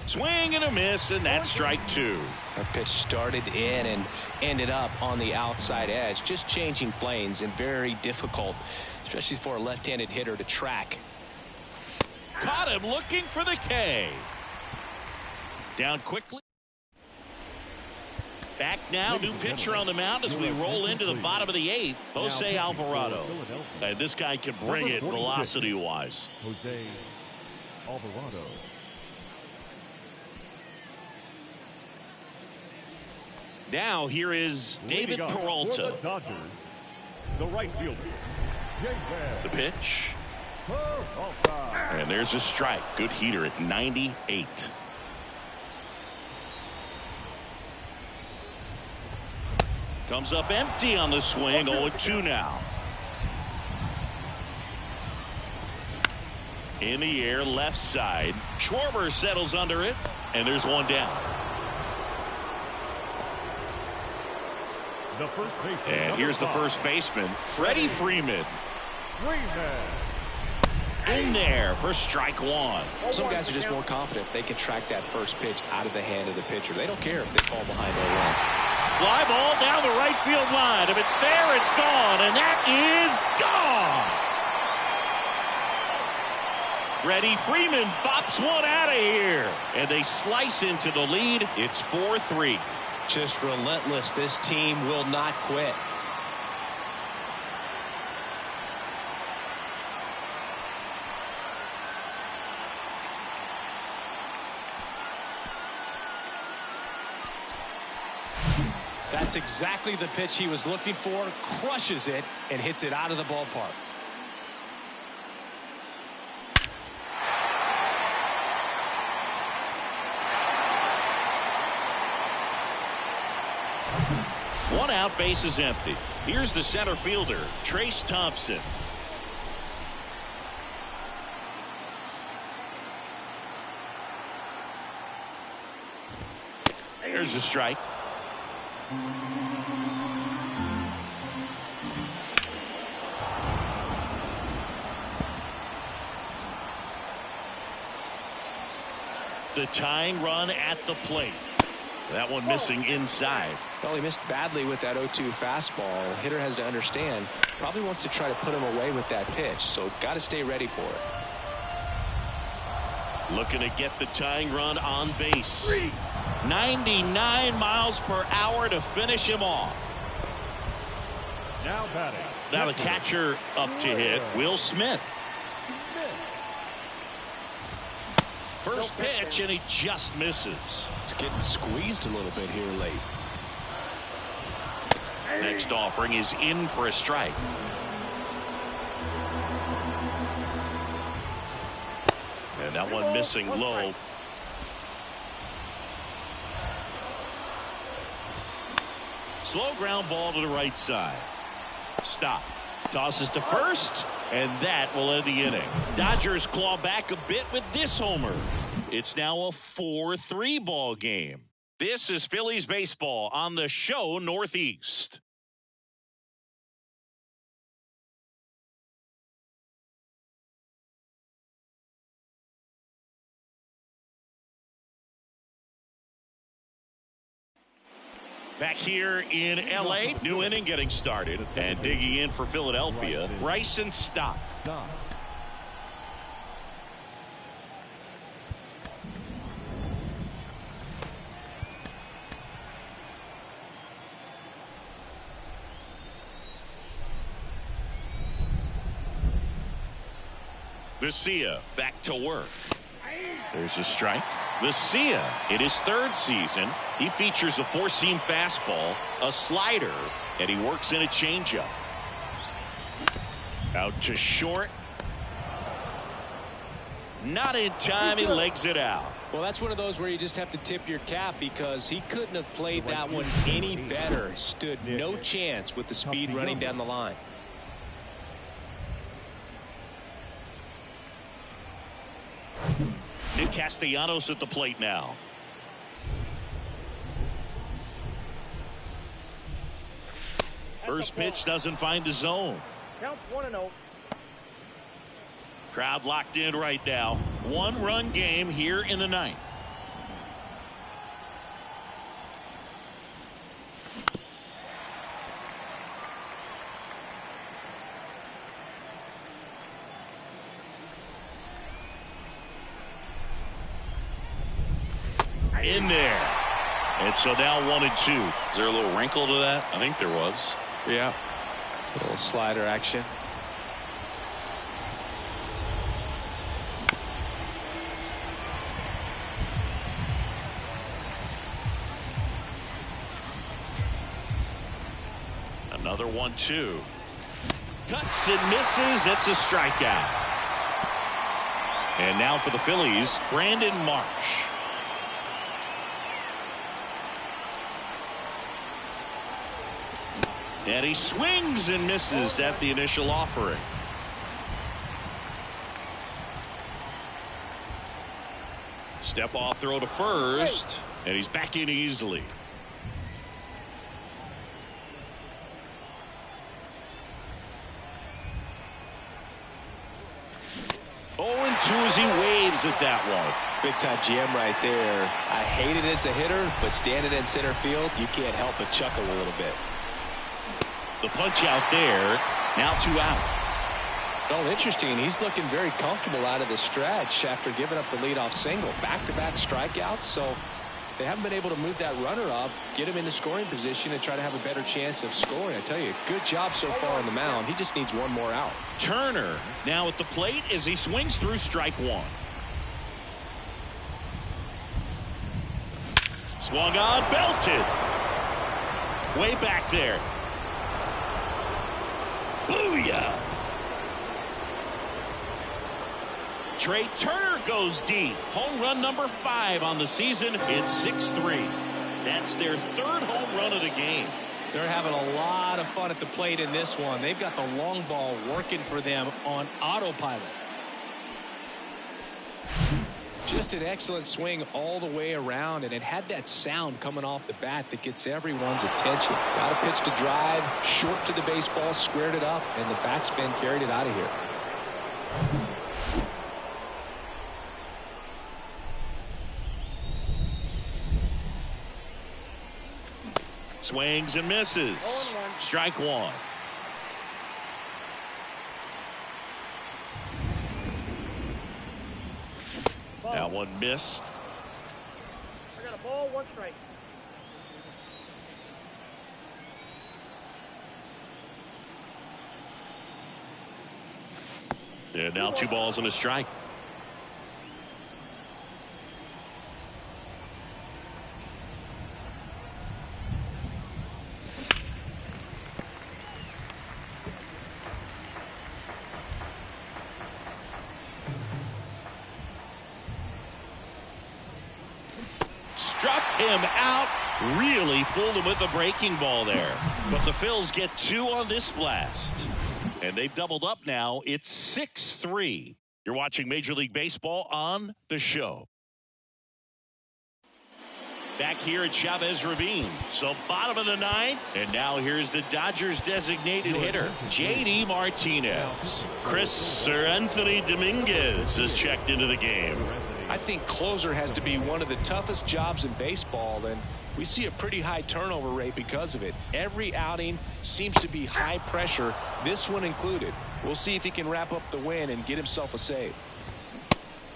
Swing and a miss, and that's strike 2. That pitch started in and ended up on the outside edge, just changing planes, and very difficult, especially for a left-handed hitter to track. Caught him looking for the K. Down quickly. Back now, new pitcher on the mound as we roll into the bottom of the 8th, Jose Alvarado. And this guy can bring it velocity-wise. Jose Alvarado. Now here is David Leading off Peralta. for the Dodgers, the right fielder, The pitch. Peralta. And there's a strike. Good heater at 98. Comes up empty on the swing. 0-2 now. In the air, left side. Schwarber settles under it, and there's one down. The first baseman, And here's the first baseman, Freddie Freeman. In there for strike 1. Some guys are just more confident they can track that first pitch out of the hand of the pitcher. They don't care if they fall behind 0-1. Fly ball down the right field line. If it's there, it's gone, and that is gone. Freddie Freeman bops one out of here, and they slice into the lead. It's 4-3. Just relentless. This team will not quit. That's exactly the pitch he was looking for. Crushes it and hits it out of the ballpark. One out, base is empty. Here's the center fielder, Trace Thompson. There's a strike. The tying run at the plate. That one missing inside. Well, he missed badly with that 0-2 fastball. Hitter has to understand, probably wants to try to put him away with that pitch, so got to stay ready for it. Looking to get the tying run on base. 99 miles per hour to finish him off. Now batting. Now the catcher up to hit, Will Smith. First pitch, and he just misses. It's getting squeezed a little bit here late. Next offering is in for a strike. And that one missing low. Slow ground ball to the right side. Stop. Tosses to first, and that will end the inning. Dodgers claw back a bit with this homer. It's now a 4-3 ball game. This is Phillies baseball on the show Northeast. Back here in L.A., new inning getting started. And digging in for Philadelphia, Bryson Stott. Vesia back to work. There's a strike. Vesia, in his third season, he features a four-seam fastball, a slider, and he works in a changeup. Out to short. Not in time. He legs it out. Well, that's one of those where you just have to tip your cap because he couldn't have played that one any better. Stood no chance with the speed running down the line. Nick Castellanos at the plate now. First pitch doesn't find the zone. Count 1-0. Crowd locked in right now. One-run game here in the ninth. In there. And so now 1-2. Is there a little wrinkle to that? I think there was. Yeah. A little slider action. Another 1-2. Cuts and misses. It's a strikeout. And now for the Phillies, Brandon Marsh. And he swings and misses at the initial offering. Step off throw to first, and he's back in easily. Oh, and 2 as he waves at that one. Big time jam right there. I hate it as a hitter, but standing in center field, you can't help but chuckle a little bit. The punch out there. Now 2 out. Oh, interesting. He's looking very comfortable out of the stretch after giving up the leadoff single. Back-to-back strikeouts, so they haven't been able to move that runner up, get him into scoring position, and try to have a better chance of scoring. I tell you, good job so far on the mound. He just needs one more out. Turner now at the plate as he swings through strike 1. Swung on, belted. Way back there. Booyah! Trey Turner goes deep. Home run number 5 on the season. It's 6-3. That's their 3rd home run of the game. They're having a lot of fun at the plate in this one. They've got the long ball working for them on autopilot. Just an excellent swing all the way around, and it had that sound coming off the bat that gets everyone's attention. Got a pitch to drive, short to the baseball, squared it up, and the backspin carried it out of here. Swings and misses. Strike one. That one missed. I got a ball, 1 strike. And now 2 balls and a strike. Struck him out. Really fooled him with the breaking ball there. But the Phils get 2 on this blast. And they've doubled up now. It's 6-3. You're watching Major League Baseball on The Show. Back here at Chavez Ravine. So bottom of the 9th. And now here's the Dodgers designated hitter, J.D. Martinez. Sir Anthony Dominguez has checked into the game. I think closer has to be one of the toughest jobs in baseball, and we see a pretty high turnover rate because of it. Every outing seems to be high pressure, this one included. We'll see if he can wrap up the win and get himself a save.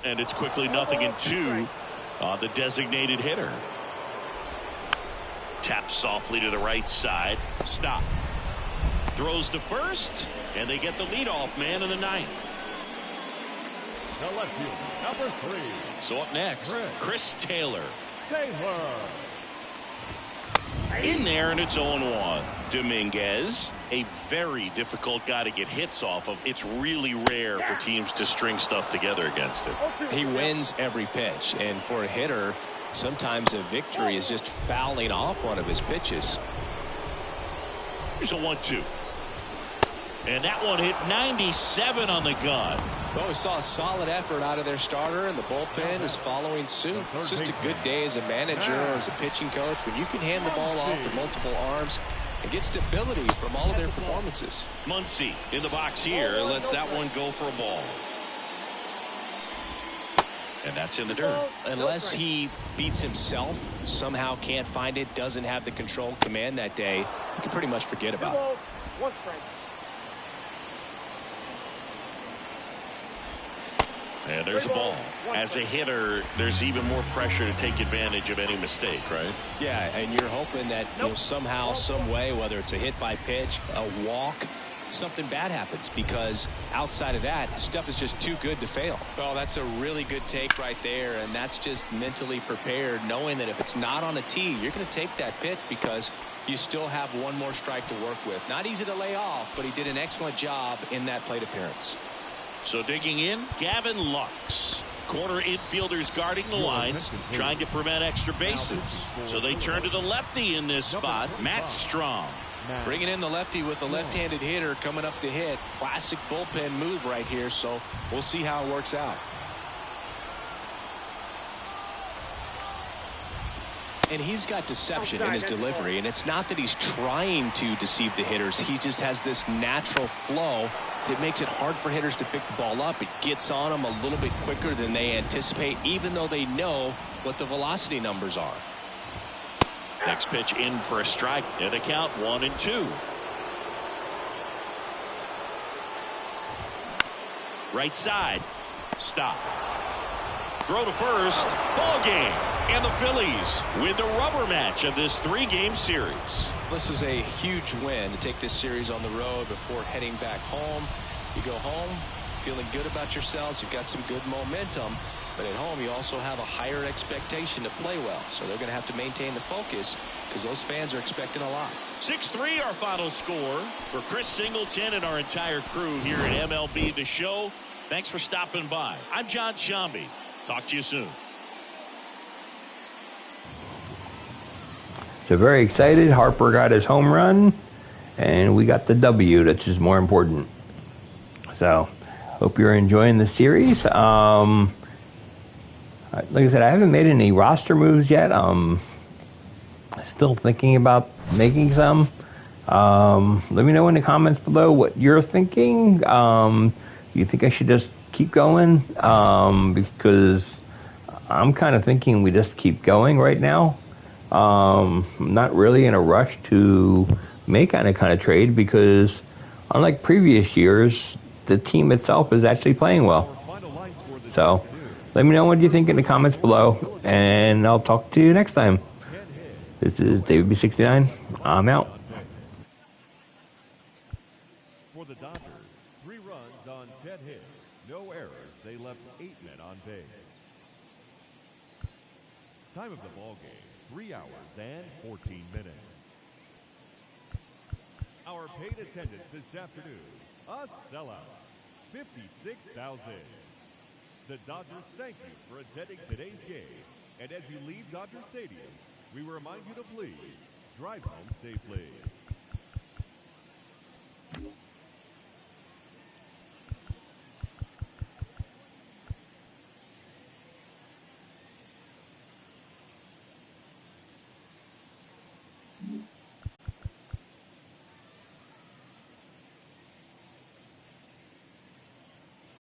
And it's quickly 0-2 on the designated hitter. Taps softly to the right side. Stop. Throws to first, and they get the leadoff man in the 9th. The left fielder, number 3. So up next, Chris Taylor. In there, and it's 0-1. Dominguez, a very difficult guy to get hits off of. It's really rare for teams to string stuff together against him. He wins every pitch, and for a hitter, sometimes a victory is just fouling off one of his pitches. Here's a 1-2. And that one hit 97 on the gun. Well, we saw a solid effort out of their starter, and the bullpen is following suit. It's just a good day as a manager or as a pitching coach when you can hand the ball off to multiple arms and get stability from all of their performances. Muncy in the box here lets that one go for a ball. And that's in the dirt. Unless he beats himself, somehow can't find it, doesn't have the control command that day, you can pretty much forget about it. 1 strike. And there's a ball. As a hitter, there's even more pressure to take advantage of any mistake, right? Yeah, and you're hoping that somehow, some way, whether it's a hit by pitch, a walk, something bad happens, because outside of that, stuff is just too good to fail. Well, that's a really good take right there, and that's just mentally prepared, knowing that if it's not on a tee, you're going to take that pitch because you still have one more strike to work with. Not easy to lay off, but he did an excellent job in that plate appearance. So digging in, Gavin Lux. Corner infielders guarding the lines, trying to prevent extra bases. So they turn to the lefty in this spot, Matt Strom. Bringing in the lefty with the left-handed hitter coming up to hit. Classic bullpen move right here, so we'll see how it works out. And he's got deception in his delivery, and it's not that he's trying to deceive the hitters. He just has this natural flow that makes it hard for hitters to pick the ball up. It gets on them a little bit quicker than they anticipate, even though they know what the velocity numbers are. Next pitch in for a strike, and a count 1-2. Right side. Stop. Throw to first. Ball game. And the Phillies win the rubber match of this 3-game series. This is a huge win to take this series on the road before heading back home. You go home feeling good about yourselves. You've got some good momentum. But at home, you also have a higher expectation to play well. So they're going to have to maintain the focus because those fans are expecting a lot. 6-3 our final score. For Chris Singleton and our entire crew here at MLB The Show, thanks for stopping by. I'm John Shambi. Talk to you soon. So very excited. Harper got his home run, and we got the W, which is more important. So hope you're enjoying the series. Like I said, I haven't made any roster moves yet. Still thinking about making some. Let me know in the comments below what you're thinking. You think I should just keep going? Because I'm kind of thinking we just keep going right now. I'm not really in a rush to make any kind of trade because, unlike previous years, the team itself is actually playing well. So, let me know what you think in the comments below, and I'll talk to you next time. This is David B69. I'm out. For the Dodgers, 3 runs on 10 hits, no errors. They left 8 men on base. Time of the ball game, 3 hours and 14 minutes. Our paid attendance this afternoon, a sellout, 56,000. The Dodgers thank you for attending today's game. And as you leave Dodger Stadium, we remind you to please drive home safely.